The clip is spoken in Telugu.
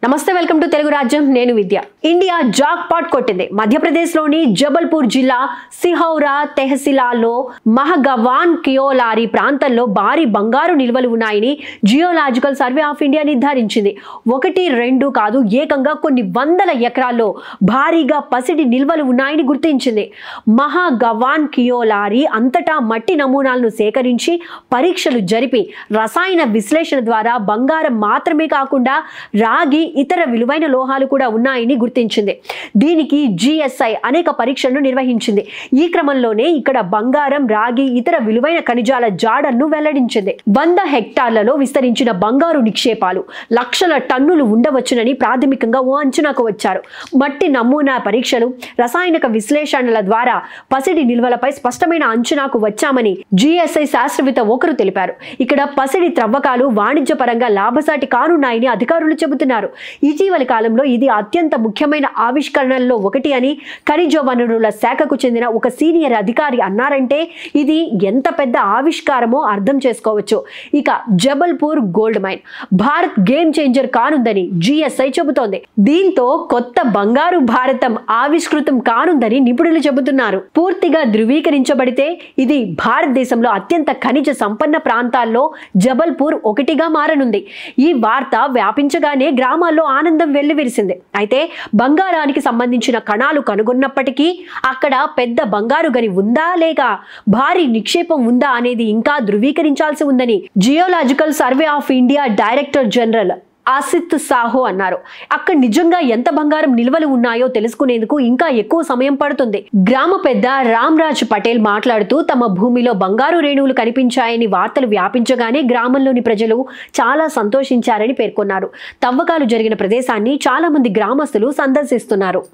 నమస్తే, వెల్కమ్ టు తెలుగు రాజ్యం. నేను విద్య. ఇండియా జాక్ పాట్ కొట్టింది. మధ్యప్రదేశ్లోని జబల్పూర్ జిల్లా సిహౌరా తెహసిలాలో మహగవాన్ కియోలారి ప్రాంతంలో భారీ బంగారు నిల్వలు ఉన్నాయని జియోలాజికల్ సర్వే ఆఫ్ ఇండియా నిర్ధారించింది. 1-2 కాదు, ఏకంగా కొన్ని వందల ఎకరాల్లో భారీగా పసిడి నిల్వలు ఉన్నాయని గుర్తించింది. మహగవాన్ కియోలారి అంతటా మట్టి నమూనాలను సేకరించి పరీక్షలు జరిపి రసాయన విశ్లేషణ ద్వారా బంగారం మాత్రమే కాకుండా రాగి, ఇతర విలువైన లోహాలు కూడా ఉన్నాయని గుర్తించింది. దీనికి జిఎస్ఐ అనేక పరీక్షలను నిర్వహించింది. ఈ క్రమంలోనే ఇక్కడ బంగారం, రాగి, ఇతర విలువైన ఖనిజాల జాడలను వెల్లడించింది. 100 హెక్టార్లలో విస్తరించిన బంగారు నిక్షేపాలు లక్షల టన్నులు ఉండవచ్చునని ప్రాథమికంగా ఓ అంచనాకు వచ్చారు. మట్టి నమూనా పరీక్షలు, రసాయనిక విశ్లేషణల ద్వారా పసిడి నిల్వలపై స్పష్టమైన అంచనాకు వచ్చామని జిఎస్ఐ శాస్త్రవేత్త ఒకరు తెలిపారు. ఇక్కడ పసిడి త్రవ్వకాలు వాణిజ్యపరంగా లాభసాటి కానున్నాయని అధికారులు చెబుతున్నారు. ఇటీవలి కాలంలో ఇది అత్యంత ముఖ్యమైన ఆవిష్కరణల్లో ఒకటి అని ఖనిజ వనరుల శాఖకు చెందిన ఒక సీనియర్ అధికారి అన్నారంటే ఇది ఎంత పెద్ద ఆవిష్కారమో అర్థం చేసుకోవచ్చు. ఇక Jabalpur gold mine Bharat game changer కానుందని జిఎస్ఐ చెబుతోంది. దీంతో కొత్త బంగారు భారతం ఆవిష్కృతం కానుందని నిపుణులు చెబుతున్నారు. పూర్తిగా ధృవీకరించబడితే ఇది భారతదేశంలో అత్యంత ఖనిజ సంపన్న ప్రాంతాల్లో జబల్పూర్ ఒకటిగా మారనుంది. ఈ వార్త వ్యాపించగానే గ్రామాల్లో ఆనందం వెల్లివిరిసింది. అయితే బంగారానికి సంబంధించిన కణాలు కనుగొన్నప్పటికీ అక్కడ పెద్ద బంగారు గని ఉందా లేక భారీ నిక్షేపం ఉందా అనేది ఇంకా ధృవీకరించాల్సి ఉందని geological survey of India director general Asit Saho అన్నారు. అక్కడ నిజంగా ఎంత బంగారం నిల్వలు ఉన్నాయో తెలుసుకునేందుకు ఇంకా ఎక్కువ సమయం పడుతుంది. గ్రామ పెద్ద రామ్రాజ్ పటేల్ మాట్లాడుతూ తమ భూమిలో బంగారు రేణువులు కనిపించాయని వార్తలు వ్యాపించగానే గ్రామంలోని ప్రజలు చాలా సంతోషించారని పేర్కొన్నారు. తవ్వకాలు జరిగిన ప్రదేశాన్ని చాలా మంది గ్రామస్తులు సందర్శిస్తున్నారు.